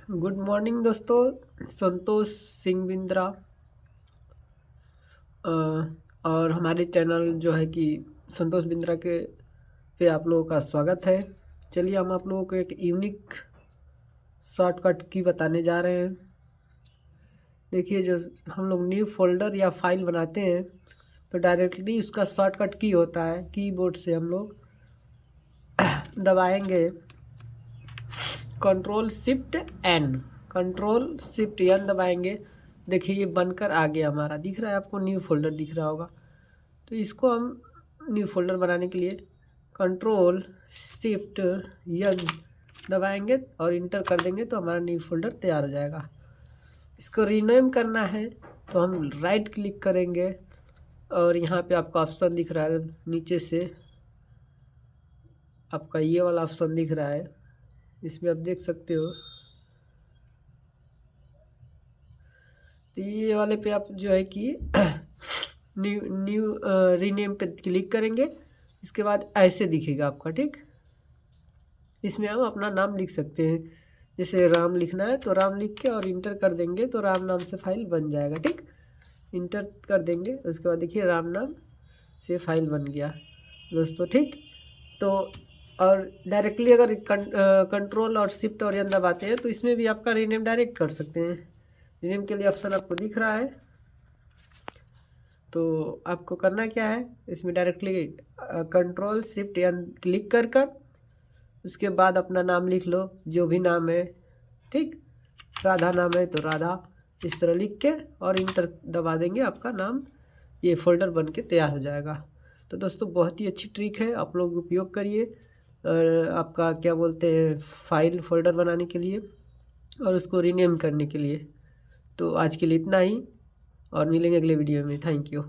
Good morning दोस्तों। संतोष सिंह बिंद्रा और हमारे चैनल जो है कि संतोष बिंद्रा के पे आप लोगों का स्वागत है। चलिए हम आप लोगों को एक यूनिक शॉर्टकट की बताने जा रहे हैं। देखिए, जो हम लोग न्यू फोल्डर या फाइल बनाते हैं तो डायरेक्टली उसका शॉर्टकट की होता है। कीबोर्ड से हम लोग दबाएंगे कंट्रोल शिफ्ट एन दबाएंगे। देखिए ये बनकर आ गया, हमारा दिख रहा है आपको, न्यू फोल्डर दिख रहा होगा। तो इसको हम न्यू फोल्डर बनाने के लिए कंट्रोल शिफ्ट एन दबाएंगे और इंटर कर देंगे तो हमारा न्यू फोल्डर तैयार हो जाएगा। इसको रीनेम करना है तो हम राइट क्लिक करेंगे और यहाँ पे आपका ऑप्शन दिख रहा है, नीचे से आपका ये वाला ऑप्शन दिख रहा है, इसमें आप देख सकते हो। तो ये वाले पे आप जो है कि न्यू रीनेम पे क्लिक करेंगे। इसके बाद ऐसे दिखेगा आपका, ठीक। इसमें हम अपना नाम लिख सकते हैं, जैसे राम लिखना है तो राम लिख के और इंटर कर देंगे तो राम नाम से फाइल बन जाएगा, ठीक। इंटर कर देंगे, उसके बाद देखिए राम नाम से फाइल बन गया दोस्तों, ठीक। तो और डायरेक्टली अगर कंट्रोल और शिफ्ट और एन दबाते हैं तो इसमें भी आपका रीनेम डायरेक्ट कर सकते हैं। रीनेम के लिए ऑप्शन आपको दिख रहा है, तो आपको करना क्या है, इसमें directly control shift N click कर उसके बाद अपना नाम लिख लो, जो भी नाम है, ठीक। राधा नाम है तो राधा, इस तरह लिख के और इंटर दबा देंगे, आपका नाम ये फोल्डर बन के तैयार हो जाएगा। तो दोस्तों बहुत ही अच्छी ट्रिक है, आप लोग उपयोग करिए आपका क्या बोलते हैं फाइल फोल्डर बनाने के लिए और उसको रीनेम करने के लिए। तो आज के लिए इतना ही और मिलेंगे अगले वीडियो में। Thank you.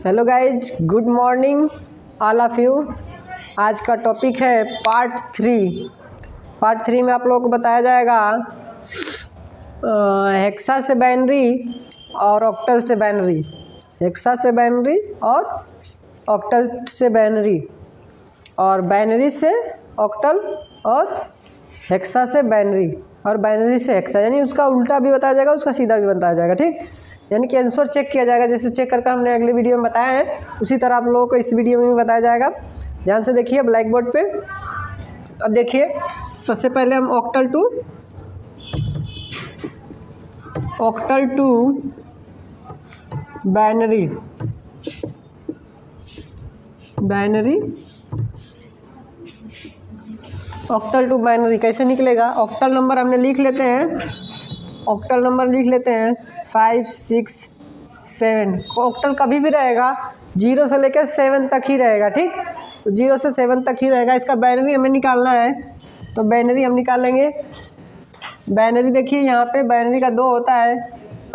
Hello guys, good morning all of you. आज का टॉपिक है पार्ट 3। पार्ट 3 में आप लोगों को बताया जाएगा हेक्सा से बाइनरी और ऑक्टल से बाइनरी, हेक्सा से बाइनरी और ऑक्टल से बाइनरी, और बाइनरी से ऑक्टल और हेक्सा से बाइनरी और बाइनरी से हेक्सा, यानी उसका उल्टा भी बताया जाएगा, उसका सीधा भी बताया जाएगा, ठीक। यानी कि आंसर चेक किया जाएगा, जैसे चेक करके हमने अगले वीडियो में बताया है उसी तरह आप लोगों को इस वीडियो में भी बताया जाएगा। ध्यान से देखिए ब्लैक बोर्ड पे। अब देखिए सबसे पहले हम octal to octal to binary कैसे निकलेगा। ऑक्टल नंबर हमने लिख लेते हैं, ऑक्टल नंबर लिख लेते हैं 5, 6, 7। ऑक्टल कभी भी रहेगा 0 से लेकर 7 तक ही रहेगा, ठीक। तो 0 से 7 तक ही रहेगा। इसका बाइनरी हमें निकालना है तो बाइनरी हम निकालेंगे। बाइनरी देखिए यहाँ पे बाइनरी का 2 होता है,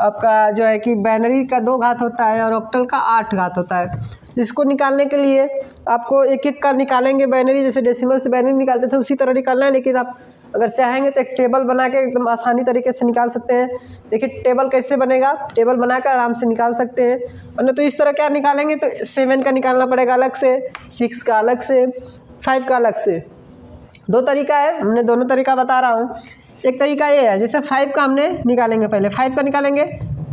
आपका जो है कि बाइनरी का 2 घात होता है और ऑक्टल का 8 घात होता है। इसको निकालने के लिए आपको एक एक का निकालेंगे बाइनरी, जैसे डेसिमल से बाइनरी निकालते थे उसी तरह निकालना है, लेकिन आप अगर चाहेंगे तो एक टेबल बना के एकदम आसानी तरीके से निकाल सकते हैं। देखिए टेबल कैसे बनेगा, टेबल बनाकर आराम से निकाल सकते हैं। वरना तो इस तरह क्या निकालेंगे तो 7 का निकालना पड़ेगा अलग से, 6 का अलग से, 5 का अलग से। 2 तरीका है, हमने दोनों तरीका बता रहा हूँ। एक तरीका ये है, जैसे 5 का हमने निकालेंगे, पहले 5 का निकालेंगे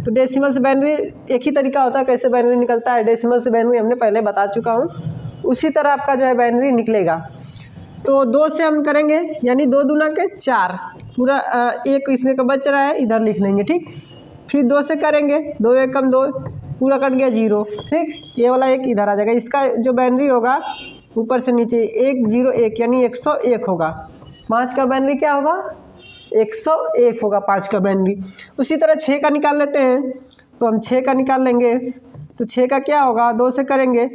तो डेसिमल से बाइनरी एक ही तरीका होता है, कैसे बाइनरी निकलता है, डेसिमल से बाइनरी हमने पहले बता चुका हूँ, उसी तरह आपका जो है बाइनरी निकलेगा। तो 2 से हम करेंगे, यानी 2 दूना के 4, पूरा एक इसमें का बच रहा है, इधर लिख लेंगे, ठीक। फिर 2 से करेंगे, 2 एकम 2, पूरा कट गया 0, ठीक। ये वाला 1 इधर आ जाएगा। इसका जो बाइनरी होगा ऊपर से नीचे 1, 0, 1 यानी 101 होगा। 5 का बाइनरी क्या होगा, 101 होगा 5 का बाइनरी। उसी तरह 6 का निकाल लेते हैं, तो हम 6 का निकाल लेंगे। तो 6 का क्या होगा, 2 से करेंगे,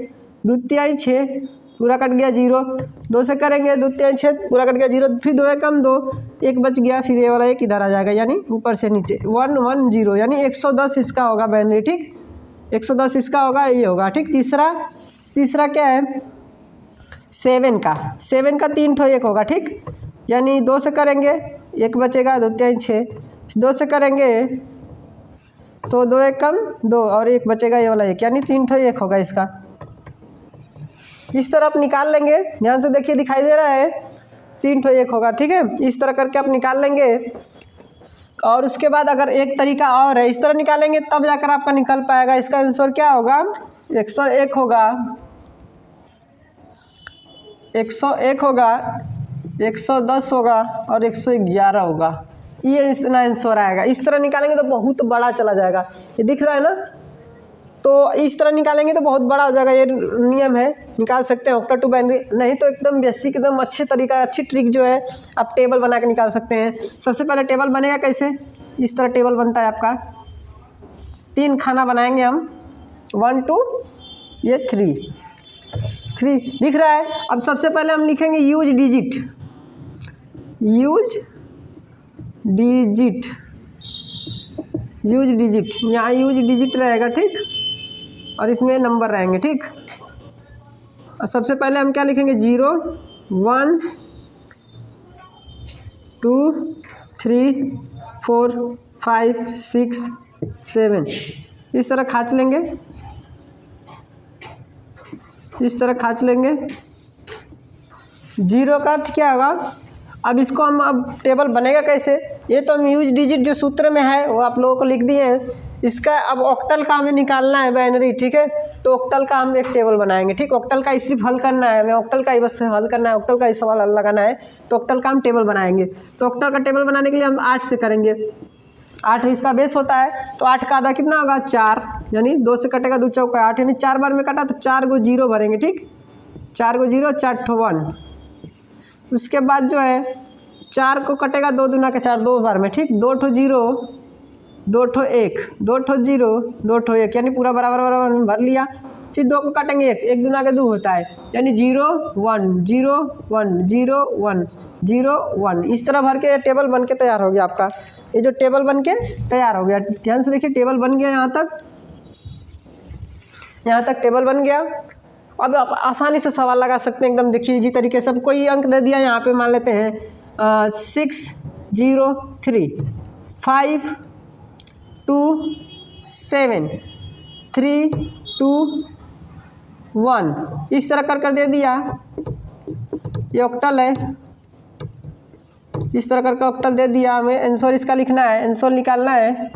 2 तिहाई 6, पूरा कट गया 0, 2 से करेंगे 2 तिहाई 6, पूरा कट गया 0, फिर 2 एकम 2, 1 बच गया, फिर ये वाला 1 इधर आ जाएगा, यानी ऊपर से नीचे 110, यानी 110 इसका होगा बाइनरी, ठीक। 110 इसका होगा, ये होगा, ठीक। तीसरा क्या है, 7 का 3 ठो 1 होगा, ठीक। यानी 2 से करेंगे 1 बचेगा, 2 तिहाई 6, 2 से करेंगे तो 2 एकम 2 और 1 बचेगा, ये वाला 1, यानी 3 ठो 1 होगा इसका। इस तरह आप निकाल लेंगे। ध्यान से देखिए दिखाई दे रहा है 3 ठो 1 होगा, ठीक है। इस तरह करके आप निकाल लेंगे। और उसके बाद अगर एक तरीका और है, इस तरह निकालेंगे तब जाकर आपका निकल पाएगा। इसका आंसर क्या होगा, 101 होगा, 101 होगा, 110 होगा और 111 होगा। ये इतना आंसर आएगा। इस तरह निकालेंगे तो बहुत बड़ा चला जाएगा, ये दिख रहा है ना। तो इस तरह निकालेंगे तो बहुत बड़ा हो जाएगा। ये नियम है, निकाल सकते हैं ऑक्टल टू बाइनरी। नहीं तो एकदम बेसिक, एकदम अच्छे तरीका, अच्छी ट्रिक जो है, आप टेबल बना के निकाल सकते हैं। सबसे पहले टेबल बनेगा कैसे, इस तरह टेबल बनता है आपका। 3 खाना बनाएंगे हम, 1 2 ये 3 दिख रहा है। अब सबसे पहले हम लिखेंगे use digit, use digit, use digit, यहाँ यूज डिजिट रहेगा, ठीक। और इसमें नंबर रहेंगे, ठीक। और सबसे पहले हम क्या लिखेंगे, 0 1 2 3 4 5 6 7 इस तरह खाँच लेंगे, इस तरह खाँच लेंगे। 0 का अर्थ क्या होगा। अब इसको हम, अब टेबल बनेगा कैसे, ये तो हम यूज डिजिट जो सूत्र में है वो आप लोगों को लिख दिए हैं। इसका अब ऑक्टल का हमें निकालना है बाइनरी, ठीक है। तो ऑक्टल का हम एक टेबल बनाएंगे, ठीक। ऑक्टल का सिर्फ हल करना है हमें, ऑक्टल का ही बस हल करना है, ऑक्टल का ही सवाल हल लगाना है। तो ऑक्टल का हम टेबल बनाएंगे। तो ऑक्टल का टेबल बनाने के लिए हम 8 से करेंगे। 8 इसका बेस होता है, तो 8 का आधा कितना होगा, 4, यानी 2 से कटेगा 2 चौका 8, यानी 4 बार में कटा तो 4 को 0 भरेंगे, ठीक। 4 को 0, 4 ठो 1। उसके बाद जो है 4 को कटेगा 2 दूना के 4, 2 बार में, ठीक। 2 ठो 0, 2 ठो 1, 2 ठो 0, 2 ठो 1, यानी पूरा बराबर बराबर में भर लिया। फिर 2 को काटेंगे 1, 1 दूना के 2 होता है, यानी 0 1 0 1 0 1 0 1। इस तरह भर के टेबल बन के तैयार हो गया आपका। ये जो टेबल बन के तैयार हो गया, ध्यान से देखिए, टेबल बन गया। यहाँ तक टेबल बन गया। अब आप आसानी से सवाल लगा सकते हैं एकदम, देखिए इजी तरीके से। कोई अंक दे दिया यहाँ पे, मान लेते हैं 6 0 3 5 2 7 3 2 1 इस तरह कर दे दिया। ये ऑक्टल है, इस तरह करके ऑक्टल दे दिया। हमें आंसर इसका लिखना है, आंसर निकालना है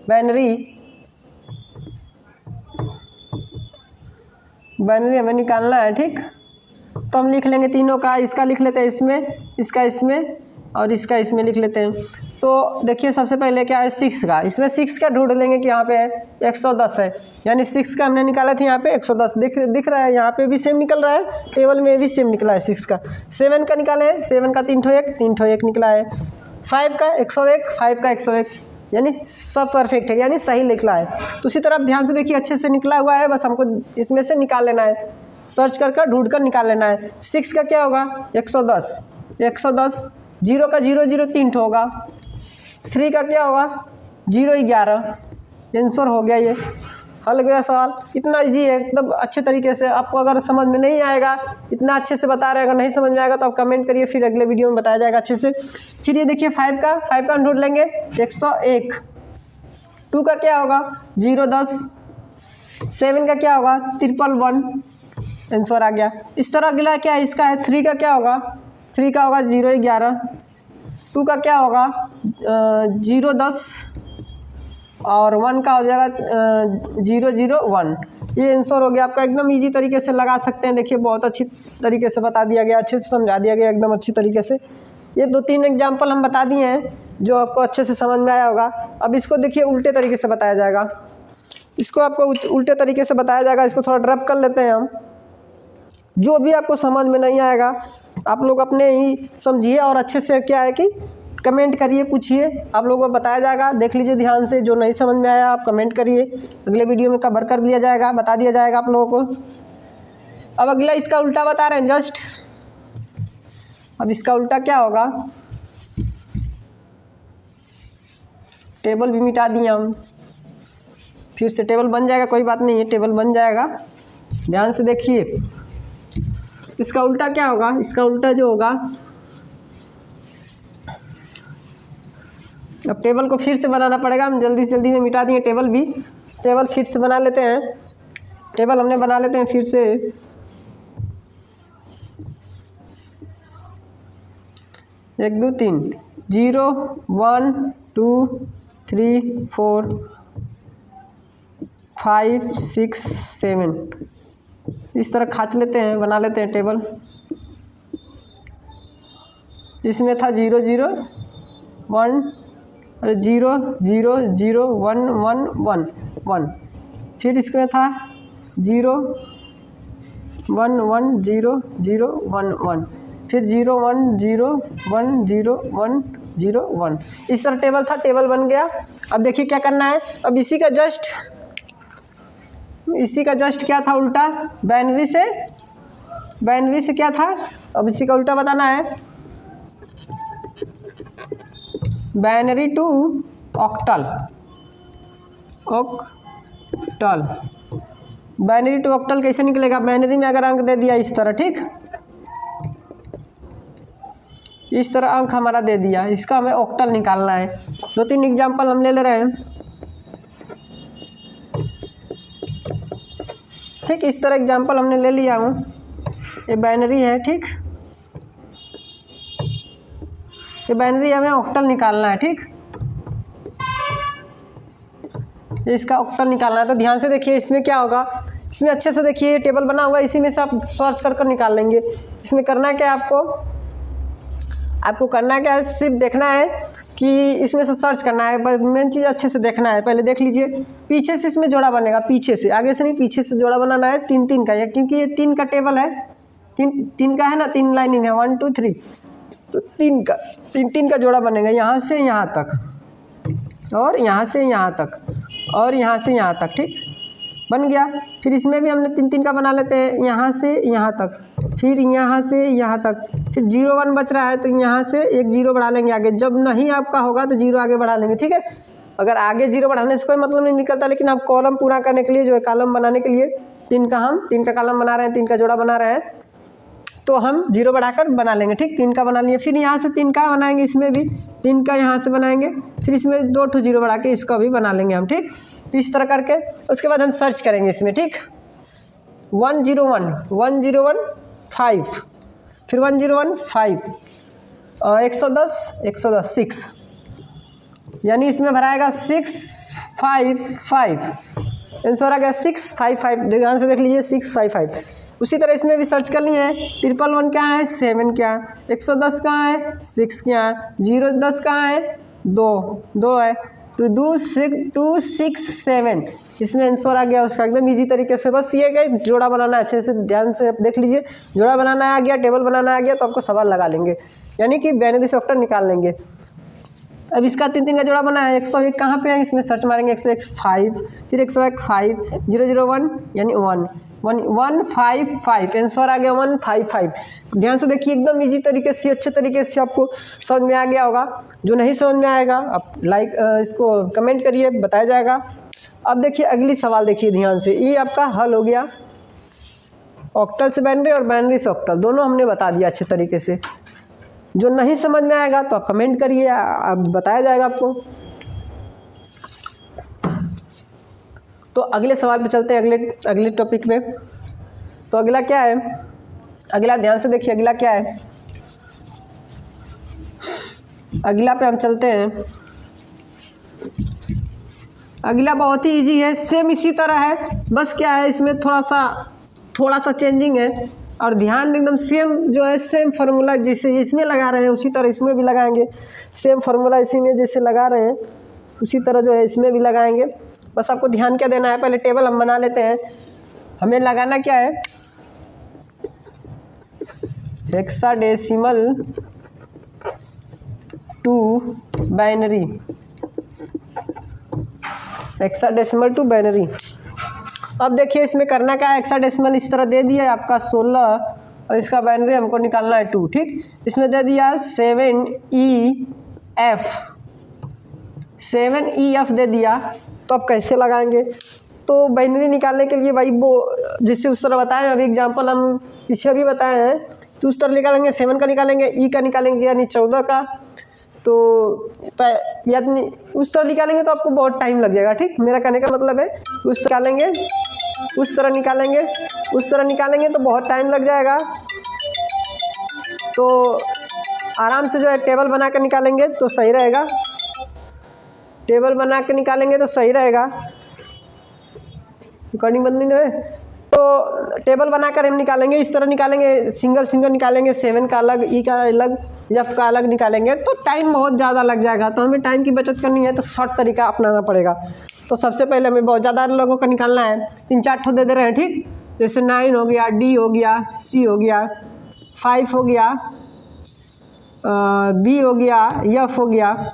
बाइनरी, बाइनरी हमें निकालना है, ठीक। तो हम लिख लेंगे तीनों का, इसका लिख लेते हैं इसमें, इसका इसमें और इसका इसमें लिख लेते हैं। तो देखिए सबसे पहले क्या है, 6 का, इसमें 6 का ढूंढ लेंगे कि यहाँ पे 110 है, यानी 6 का हमने निकाला था यहाँ पे 110 दिख रहा है। यहाँ पे भी सेम निकल रहा है, टेबल में भी सेम निकला है 6 का। 7 का निकाले, 7 का 3 ठो 1 निकला है। 5 का 101, 5 का 101, यानी सब परफेक्ट है, यानी सही निकला है। तो उसी तरह ध्यान से देखिए, अच्छे से निकला हुआ है, बस हमको इसमें से निकाल लेना है, सर्च कर ढूंढ कर निकाल लेना है। 6 का क्या होगा, 110, 110। 0 का 0 0 3 ठो होगा। 3 का क्या होगा, 0 11। आंसर हो गया, ये हल गया सवाल। इतना इजी है एकदम, अच्छे तरीके से। आपको अगर समझ में नहीं आएगा, इतना अच्छे से बता रहे हैं, अगर नहीं समझ में आएगा तो आप कमेंट करिए, फिर अगले वीडियो में बताया जाएगा अच्छे से। फिर ये देखिए 5 का ढूंढ लेंगे, 101। 2 का क्या होगा, 0 10। 7 का क्या होगा, 111। आंसर आ गया। इस तरह अगला क्या है, इसका है 3 का क्या होगा, 3 का होगा 0 11। 2 का क्या होगा, 0 10 और 1 का हो जाएगा 0 0 1। ये आंसर हो गया आपका। एकदम इजी तरीके से लगा सकते हैं। देखिए बहुत अच्छी तरीके से बता दिया गया, अच्छे से समझा दिया गया एकदम अच्छी तरीके से। ये 2-3 एग्जाम्पल हम बता दिए हैं जो आपको अच्छे से समझ में आया होगा। अब इसको देखिए उल्टे तरीके से बताया जाएगा, इसको आपको उल्टे तरीके से बताया जाएगा। इसको थोड़ा ड्रॉप कर लेते हैं हम। जो भी आपको समझ में नहीं आएगा आप लोग अपने ही समझिए, और अच्छे से क्या है कि कमेंट करिए, पूछिए, आप लोगों को बताया जाएगा। देख लीजिए ध्यान से, जो नहीं समझ में आया आप कमेंट करिए, अगले वीडियो में कवर कर दिया जाएगा, बता दिया जाएगा आप लोगों को। अब अगला इसका उल्टा बता रहे हैं जस्ट। अब इसका उल्टा क्या होगा, टेबल भी मिटा दिए हम, फिर से टेबल बन जाएगा, कोई बात नहीं है, टेबल बन जाएगा। ध्यान से देखिए इसका उल्टा क्या होगा। इसका उल्टा जो होगा, अब टेबल को फिर से बनाना पड़ेगा। हम जल्दी से जल्दी में मिटा दिए टेबल भी। टेबल फिर से बना लेते हैं, टेबल हमने बना लेते हैं फिर से। 1 2 3 0 1 2 3 4 5 6 7 इस तरह खाच लेते हैं, बना लेते हैं टेबल। इसमें था 0 0 1 0 0 0 1 1 1 1, फिर इसमें था 0 1 1 0 0 1 1, फिर 0 1 0 1 0 1 0 1। इस तरह टेबल था, टेबल बन गया। अब देखिए क्या करना है, अब इसी का जस्ट क्या था उल्टा, बाइनरी से क्या था, अब इसी का उल्टा बताना है, binary to octal. Binary to octal कैसे निकलेगा, बाइनरी में अगर अंक दे दिया इस तरह, ठीक, इस तरह अंक हमारा दे दिया, इसका हमें ऑक्टल निकालना है। 2-3 एग्जांपल हम ले रहे हैं, ठीक, इस तरह एग्जांपल हमने ले लिया हूँ। ये बाइनरी है, ठीक, ये बाइनरी हमें ऑक्टल निकालना है, ठीक, इसका ऑक्टल निकालना है। तो ध्यान से देखिए इसमें क्या होगा, इसमें अच्छे से देखिए टेबल बना हुआ है, इसी में से आप सर्च कर निकाल लेंगे। इसमें करना क्या है, आपको करना क्या है, सिर्फ देखना है कि इसमें से सर्च करना है। मेन चीज़ अच्छे से देखना है, पहले देख लीजिए पीछे से इसमें जोड़ा बनेगा, पीछे से, आगे से नहीं, पीछे से जोड़ा बनाना है 3-3 का, या क्योंकि ये 3 का टेबल है, 3 का है ना, 3 लाइनिंग है, 1 2 3, तो 3 का जोड़ा बनेगा, यहाँ से यहाँ तक, और यहाँ से यहाँ तक, और यहाँ से यहाँ तक, ठीक, बन गया। फिर इसमें भी हमने 3-3 का बना लेते हैं, यहाँ से यहाँ तक, फिर यहाँ से यहाँ तक, फिर 0 1 बच रहा है तो यहाँ से एक 0 बढ़ा लेंगे आगे, जब नहीं आपका होगा तो 0 आगे बढ़ा लेंगे, ठीक है। अगर आगे 0 बढ़ाने से कोई मतलब नहीं निकलता, लेकिन आप कॉलम पूरा करने के लिए जो है, कॉलम बनाने के लिए 3 का कॉलम बना रहे हैं, 3 का जोड़ा बना रहे हैं, तो हम 0 बढ़ाकर बना लेंगे, ठीक, 3 का बना लिए। फिर यहाँ से 3 का बनाएंगे, इसमें भी 3 का यहाँ से बनाएंगे, फिर इसमें 2 0 बढ़ा के इसका भी बना लेंगे हम, ठीक। तो इस तरह करके उसके बाद हम सर्च करेंगे इसमें, ठीक, 1 0 1 1 0 1 5, फिर 1 0 1 5, 110 6, यानी इसमें भराएगा 6 5 5, आंसर आ गया 6 5 5। ध्यान से देख लीजिए 6 5 5। उसी तरह इसमें भी सर्च करनी है, 111 क्या है, 7 क्या है, 110 कहाँ है, 6 क्या है, 0 10 कहाँ है, 2 है, तो 2 6 7, इसमें आंसर आ गया उसका एकदम इजी तरीके से। बस ये कि जोड़ा बनाना है, अच्छे से ध्यान से देख लीजिए, जोड़ा बनाना आ गया, टेबल बनाना आ गया, तो आपको सवाल लगा लेंगे, यानी कि बाइनरी से ऑक्टल निकाल लेंगे। अब इसका 3 का जोड़ा बना है, 101 कहाँ पे है, इसमें सर्च मारेंगे 101 5, फिर 101 5 0 0 1, यानी 1 1 5 5, आंसर आ गया 1 5 5। ध्यान से देखिए एकदम इजी तरीके से, अच्छे तरीके से आपको समझ में आ गया होगा। जो नहीं समझ में आएगा आप इसको कमेंट करिए, बताया जाएगा। अब देखिए अगली सवाल देखिए ध्यान से, ये आपका हल हो गया, ऑक्टल से बाइनरी और बाइनरी से ऑक्टल, दोनों हमने बता दिया अच्छे तरीके से। जो नहीं समझ में आएगा तो आप कमेंट करिए, अब बताया जाएगा आपको। तो अगले सवाल पे चलते हैं, अगले टॉपिक में। तो अगला क्या है, अगला ध्यान से देखिए, अगला क्या है, अगला पे हम चलते हैं। अगला बहुत ही इजी है, सेम इसी तरह है, बस क्या है इसमें थोड़ा सा चेंजिंग है, और ध्यान में एकदम सेम जो है, सेम फार्मूला जैसे इसमें लगा रहे हैं उसी तरह इसमें भी लगाएंगे, सेम फार्मूला इसी में जैसे लगा रहे हैं उसी तरह जो है इसमें भी लगाएंगे। बस आपको ध्यान क्या देना है, पहले टेबल हम बना लेते हैं। हमें लगाना क्या है, hexadecimal to binary, hexadecimal to binary. अब देखिए इसमें करना क्या है, हेक्साडेसिमल इस तरह दे दिया है आपका 16, और इसका बाइनरी हमको निकालना है 2, ठीक। इसमें दे दिया 7EF दे दिया, तो अब कैसे लगाएंगे, तो बाइनरी निकालने के लिए भाई वो जिससे उस तरह बताएं, अभी एग्जांपल हम पीछे भी बताए हैं, तो उस तरह निकालेंगे, 7 का निकालेंगे, ई का निकालेंगे यानी 14 का, तो यानी उस तरह निकालेंगे तो आपको बहुत टाइम लग जाएगा, ठीक। मेरा कहने का मतलब है उस तरह निकालेंगे, उस तरह निकालेंगे तो बहुत टाइम लग जाएगा। तो आराम से जो है टेबल बना कर निकालेंगे तो सही रहेगा, टेबल बना के निकालेंगे तो सही रहेगा। रिकॉर्डिंग बंद नहीं है तो टेबल बनाकर हम निकालेंगे, इस तरह निकालेंगे, सिंगल सिंगल निकालेंगे, 7 का अलग, ई का अलग, एफ का अलग निकालेंगे तो टाइम बहुत ज़्यादा लग जाएगा। तो हमें टाइम की बचत करनी है तो शॉर्ट तरीका अपनाना पड़ेगा। तो सबसे पहले हमें बहुत ज़्यादा लोगों का निकालना है, 3-4 ठो दे रहे हैं, ठीक। जैसे 9 हो गया, डी हो गया, सी हो गया, 5 हो गया, बी हो गया, एफ हो गया,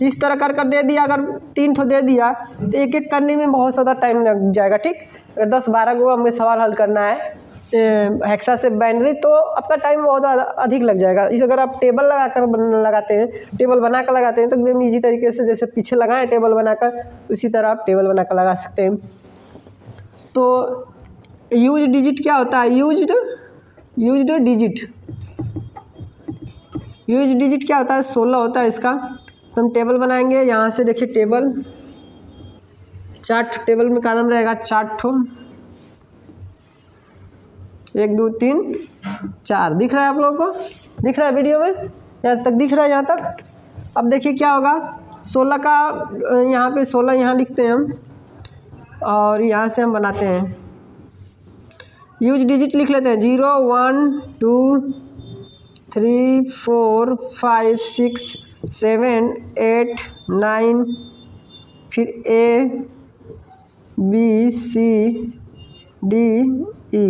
इस तरह कर दे दिया। अगर 3 ठो दे दिया तो एक एक करने में बहुत ज़्यादा टाइम लग जाएगा, ठीक। अगर 10-12 को हमें सवाल हल करना है हेक्सा से बाइनरी तो आपका टाइम बहुत अधिक लग जाएगा। इस अगर आप टेबल लगाते हैं, टेबल बना कर लगाते हैं तो एकदम ईजी तरीके से, जैसे पीछे लगाएं टेबल बनाकर, उसी तरह आप टेबल बनाकर लगा सकते हैं। तो यूज डिजिट क्या होता है? यूज्ड डिजिट, यूज डिजिट क्या होता है? 16 होता है इसका। तो हम टेबल बनाएंगे, यहाँ से देखिए टेबल, 4 टेबल में कॉलम रहेगा, 4 ठो, 1 2 3 4 दिख रहा है आप लोगों को? दिख रहा है वीडियो में? यहाँ तक दिख रहा है, यहाँ तक। अब देखिए क्या होगा, 16 का यहाँ पे 16 यहाँ लिखते हैं हम, और यहाँ से हम बनाते हैं यूज डिजिट, लिख लेते हैं 0 1 2 3 4 5 6 7 8 9, फिर A B C D E।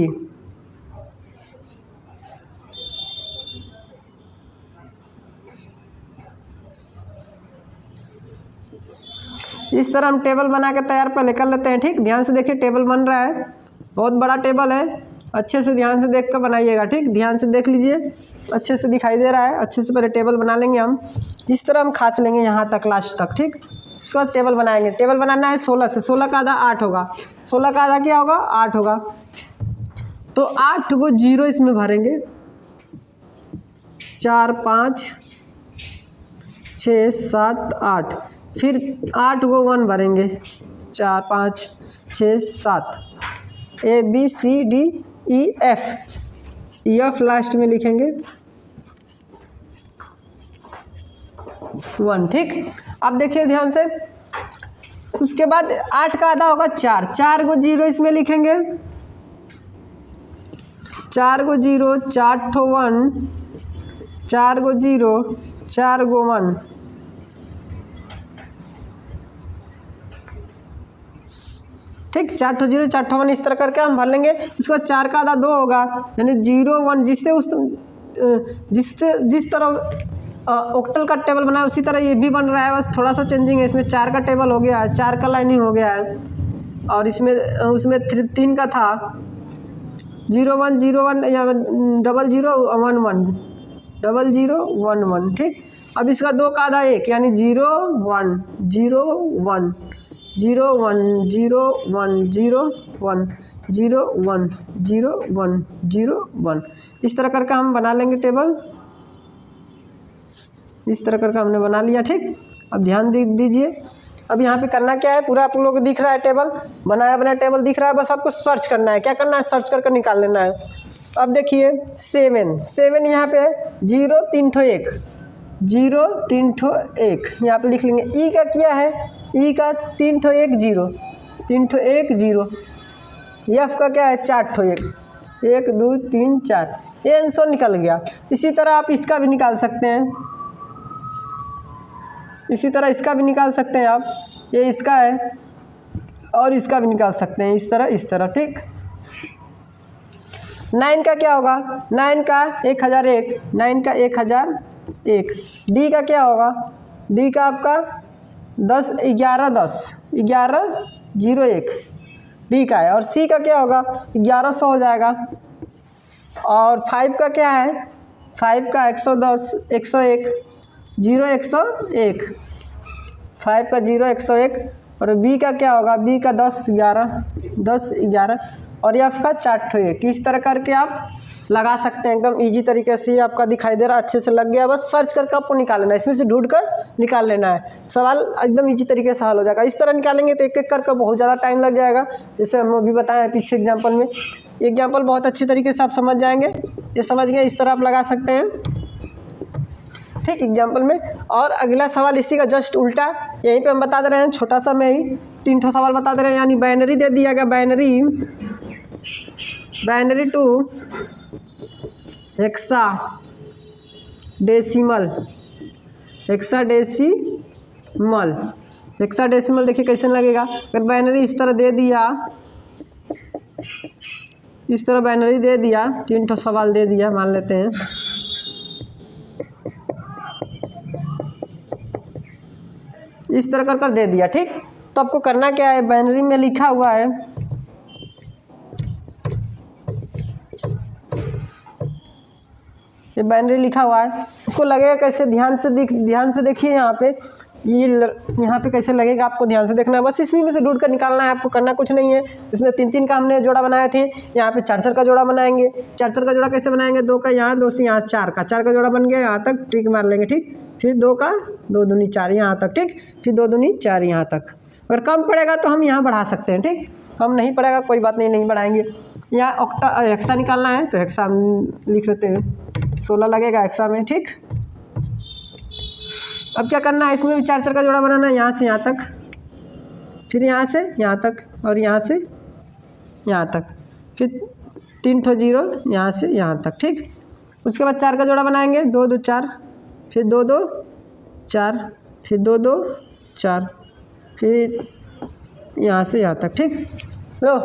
इस तरह हम टेबल बना के तैयार पहले कर लेते हैं, ठीक। ध्यान से देखिए टेबल बन रहा है, बहुत बड़ा टेबल है, अच्छे से ध्यान से देख कर बनाइएगा, ठीक। ध्यान से देख लीजिए, अच्छे से दिखाई दे रहा है। अच्छे से पहले टेबल बना लेंगे हम, इस तरह हम खाच लेंगे यहाँ तक, लास्ट तक, ठीक। उसके बाद टेबल बनाएंगे। टेबल बनाना है 16 से, 16 का आधा 8 होगा, 16 का आधा क्या होगा? 8 होगा। तो 8 को 0 इसमें भरेंगे, 4 5 6 7 8, फिर 8 को 1 भरेंगे, 4 5 6 7, A B C D E F, F last में लिखेंगे 1, ठीक। अब देखिए ध्यान से, उसके बाद 8 का आधा होगा 4, 4 को 0 इसमें लिखेंगे, 4 को 0, 4 ठो 1, 4 को 0, 4 को 1, ठीक। 4 ठो 0, 4 ठो 1, इस तरह करके हम भर लेंगे। उसके बाद 4 का आधा 2 होगा, यानी 0 1, जिस तरह ऑक्टल का टेबल बना है उसी तरह ये भी बन रहा है, बस थोड़ा सा चेंजिंग है। इसमें 4 का टेबल हो गया है, 4 का लाइनिंग हो गया है, और इसमें उसमें 3 का था, 0 1 0 1 या 0 0 1 1 0 0 1 1, ठीक। अब इसका 2 का आधा 1, यानी 0 1 0 1 0 1 0 1 0 1 0 1 0 1 0 1, इस तरह करके हम बना लेंगे टेबल। इस तरह करके हमने बना लिया, ठीक। अब ध्यान दीजिए, अब यहाँ पे करना क्या है, पूरा आप लोगों को दिख रहा है टेबल, बनाया बना टेबल दिख रहा है, बस आपको सर्च करना है। क्या करना है? सर्च करके निकाल लेना है। अब देखिए 7 यहाँ पे है, 0 3 ठो 1, 0 3 ठो 1 यहाँ पे लिख लेंगे। ई का क्या है? ई का 3 ठो 1 0, 3 ठो 1 0। एफ का क्या है? 4 ठो 1, 1 2 3 4, ये आंसर निकल गया। इसी तरह आप इसका भी निकाल सकते हैं, इसी तरह इसका भी निकाल सकते हैं आप, ये इसका है, और इसका भी निकाल सकते हैं, इस तरह, ठीक। 9 का क्या होगा? 9 का 1001, 9 का 1001। डी का क्या होगा? डी का आपका 10 11 10 11 01 डी का है। और सी का क्या होगा? 1100 हो जाएगा। और 5 का क्या है? 5 का 110 101 0 101, 5 का 0 101। और बी का क्या होगा? बी का 10 11 और एफ का 4 ठो 1। इस तरह करके आप लगा सकते हैं, एकदम इजी तरीके से। आपका दिखाई दे रहा, अच्छे से लग गया, बस सर्च करके आपको निकाल लेना है, इसमें से ढूंढ कर निकाल लेना है। सवाल एकदम इजी तरीके से हल हो जाएगा। इस तरह निकालेंगे तो एक एक करके बहुत ज़्यादा टाइम लग जाएगा। जैसे हम अभी बताया पीछे एग्जाम्पल में, एग्जाम्पल बहुत अच्छी तरीके से आप समझ जाएंगे। ये समझ गए, इस तरह आप लगा सकते हैं। ठीक, एग्जाम्पल में। और अगला सवाल इसी का जस्ट उल्टा, यहीं पे हम बता दे रहे हैं, छोटा सा में ही 3 ठो सवाल बता दे रहे हैं। यानी बाइनरी दे दिया गया, बाइनरी टू हेक्साडेसिमल देखिए कैसे लगेगा। अगर बाइनरी इस तरह दे दिया, इस तरह बाइनरी दे दिया, 3 ठो सवाल दे दिया मान लेते हैं, इस तरह कर दे दिया। ठीक, तो आपको करना क्या है, बाइनरी में लिखा हुआ है, ये बाइनरी लिखा हुआ है, इसको लगेगा कैसे, ध्यान से देखिए यहाँ पे, यहाँ पे कैसे लगेगा आपको ध्यान से देखना है। बस इसमें में से ढूंढ कर निकालना है, आपको करना कुछ नहीं है। इसमें 3-3 का हमने जोड़ा बनाए थे, यहाँ पे 4-4 का जोड़ा बनाएंगे। 4-4 का जोड़ा कैसे बनाएंगे, 2 का यहाँ, 2 से यहाँ 4 का जोड़ा बन गया, यहाँ तक ट्रिक मार लेंगे। ठीक, फिर 2 का 2 दूनी 4 यहाँ तक। ठीक, फिर 2 दूनी 4 यहाँ तक। अगर कम पड़ेगा तो हम यहाँ बढ़ा सकते हैं। ठीक, कम नहीं पड़ेगा कोई बात नहीं बढ़ाएंगे। यहाँ हेक्सा निकालना है तो हेक्सा लिख लेते हैं, 16 लगेगा हेक्सा में। ठीक, अब क्या करना है, इसमें भी 4-4 का जोड़ा बनाना है, यहाँ से यहाँ तक, फिर यहाँ से यहाँ तक, और यहाँ से यहाँ तक, फिर 3 ठो 0 यहाँ से यहाँ तक। ठीक, उसके बाद 4 का जोड़ा बनाएंगे, 2-2 4, फिर 2-2 4, फिर 2-2 4, फिर यहाँ से यहाँ तक। ठीक, लो,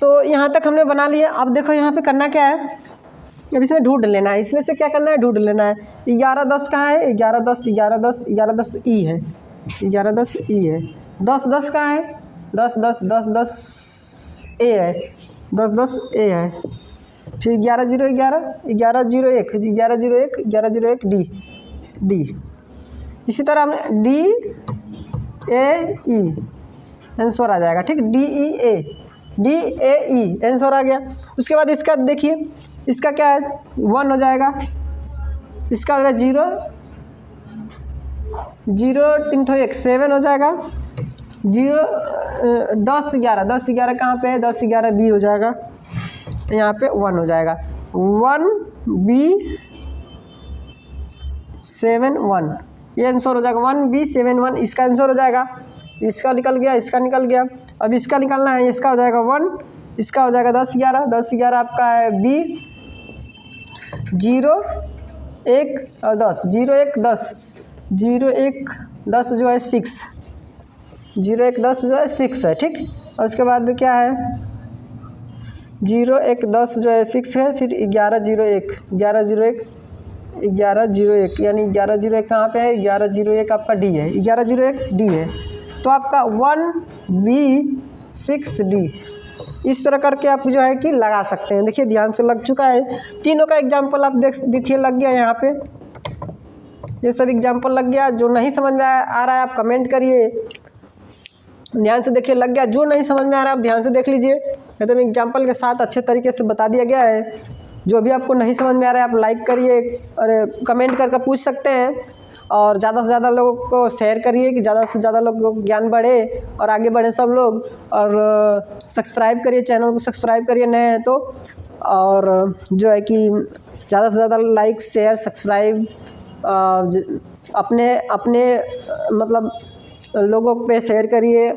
तो यहाँ तक हमने बना लिया। अब देखो यहाँ पे करना क्या है, अब इसमें ढूंढ लेना है, इसमें से क्या करना है, ढूंढ लेना है। 11-10 कहाँ है, 11-10 ई है, 11-10 ई है। 10-10 कहाँ है, 10-10 ए है, 10-10 ए है। फिर 11-0-11 डी। इसी तरह हमने डी ए ई आंसर आ जाएगा। ठीक, डी ए ई आंसर आ गया। उसके बाद इसका देखिए, इसका क्या है, 1 हो जाएगा, इसका होगा 0 3 ठो 1 7 हो जाएगा। 10-11 कहाँ पे है, 10-11 बी हो जाएगा, यहाँ पे 1 हो जाएगा, 1 बी 7 1, ये आंसर हो जाएगा। 1 बी 7 1 इसका आंसर हो जाएगा। इसका निकल गया, इसका निकल गया। अब इसका निकालना है, इसका हो जाएगा 1, इसका हो जाएगा 10-11 आपका है बी, 0 1 और 10, 0 1 10, 0 1 10 जो है 6, 0 1 10 जो है 6 है। ठीक, और उसके बाद क्या है, 0 1 10 जो है 6 है, फिर 11-0-1 यानी 11-0-1 कहाँ पे है, 11-0-1 आपका डी है, 11-0-1 डी है। तो आपका 1B6D इस तरह करके आप जो है कि लगा सकते हैं। देखिए ध्यान से लग चुका है, तीनों का एग्जाम्पल आप देखिए लग गया यहाँ पे, ये सब एग्जाम्पल लग गया। जो नहीं समझ में आ रहा है आप कमेंट करिए, ध्यान से देखिए लग गया। जो नहीं समझ में आ रहा है आप ध्यान से देख लीजिए, एकदम एग्जाम्पल के साथ अच्छे तरीके से बता दिया गया है। जो भी आपको नहीं समझ में आ रहा है आप लाइक करिए और कमेंट करके पूछ सकते हैं, और ज़्यादा से ज़्यादा लोगों को शेयर करिए कि ज़्यादा से ज़्यादा लोगों को ज्ञान बढ़े और आगे बढ़े सब लोग। और सब्सक्राइब करिए, चैनल को सब्सक्राइब करिए नए हैं तो, और जो है कि ज़्यादा से ज़्यादा लाइक शेयर सब्सक्राइब अपने मतलब लोगों पे शेयर करिए।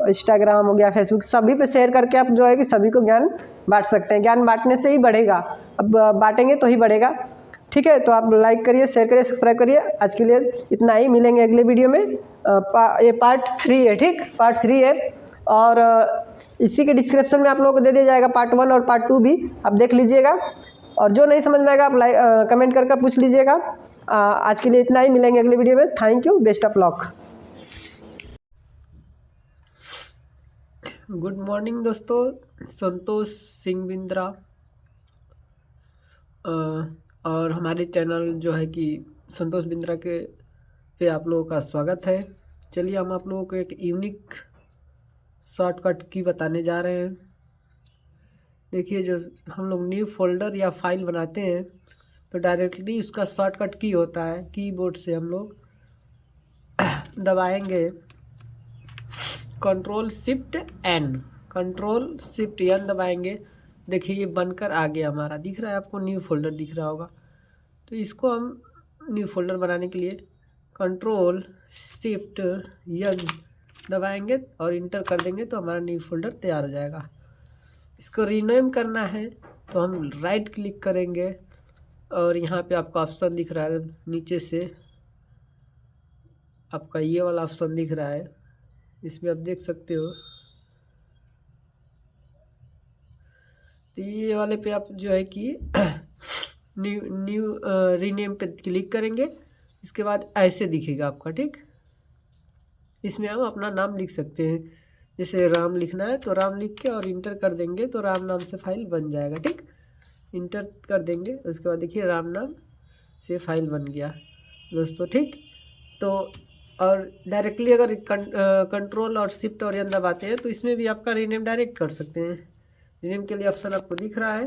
इंस्टाग्राम हो गया, फेसबुक, सभी पे शेयर करके आप जो है कि सभी को ज्ञान बांट सकते हैं। ज्ञान बांटने से ही बढ़ेगा, अब बांटेंगे तो ही बढ़ेगा। ठीक है, तो आप लाइक करिए, शेयर करिए, सब्सक्राइब करिए। आज के लिए इतना ही, मिलेंगे अगले वीडियो में। ये पार्ट 3 है। ठीक, पार्ट 3 है, और इसी के डिस्क्रिप्शन में आप लोगों को दे दिया जाएगा पार्ट 1 और पार्ट 2 भी, आप देख लीजिएगा। और जो नहीं समझ में आएगा आप कमेंट करके पूछ लीजिएगा। आज के लिए इतना ही, मिलेंगे अगले वीडियो में। Thank you, best of luck. Good morning दोस्तों, संतोष सिंह बिंद्रा और हमारे चैनल जो है कि संतोष बिंद्रा के पे आप लोगों का स्वागत है। चलिए हम आप लोगों को एक यूनिक शॉर्टकट की बताने जा रहे हैं। देखिए, जो हम लोग न्यू फोल्डर या फाइल बनाते हैं तो डायरेक्टली उसका शॉर्टकट की होता है, कीबोर्ड से हम लोग दबाएंगे कंट्रोल शिफ्ट एन दबाएंगे। देखिए ये बनकर आ गया हमारा, दिख रहा है आपको, न्यू फोल्डर दिख रहा होगा। तो इसको हम न्यू फोल्डर बनाने के लिए कंट्रोल शिफ्ट यन दबाएंगे और इंटर कर देंगे तो हमारा न्यू फोल्डर तैयार हो जाएगा। इसको रीनेम करना है तो हम राइट क्लिक करेंगे और यहाँ पे आपका ऑप्शन दिख रहा है नीचे से, आपका ये वाला ऑप्शन दिख रहा है, इसमें आप देख सकते हो। तो ये वाले पे आप जो है कि न्यू रीनेम पे क्लिक करेंगे। इसके बाद ऐसे दिखेगा आपका, ठीक। इसमें हम अपना नाम लिख सकते हैं, जैसे राम लिखना है तो राम लिख के और इंटर कर देंगे तो राम नाम से फाइल बन जाएगा, ठीक। इंटर कर देंगे उसके बाद देखिए राम नाम से फाइल बन गया दोस्तों, ठीक। तो और डायरेक्टली अगर कंट्रोल और शिफ्ट और एन दबाते हैं तो इसमें भी आपका रीनेम डायरेक्ट कर सकते हैं। रीनेम के लिए ऑप्शन आपको दिख रहा है,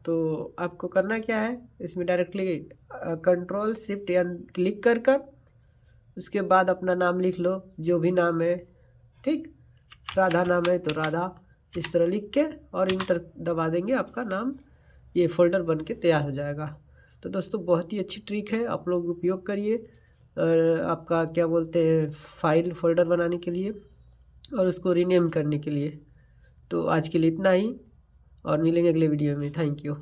तो आपको करना क्या है, इसमें directly control shift N click कर उसके बाद अपना नाम लिख लो, जो भी नाम है, ठीक। राधा नाम है तो राधा इस तरह लिख के और इंटर दबा देंगे, आपका नाम ये फ़ोल्डर बन के तैयार हो जाएगा। तो दोस्तों बहुत ही अच्छी ट्रिक है, आप लोग उपयोग करिए आपका क्या बोलते हैं फाइल फ़ोल्डर बनाने के लिए और उसको रीनेम करने के लिए। तो आज के लिए इतना ही और मिलेंगे अगले वीडियो में। Thank you.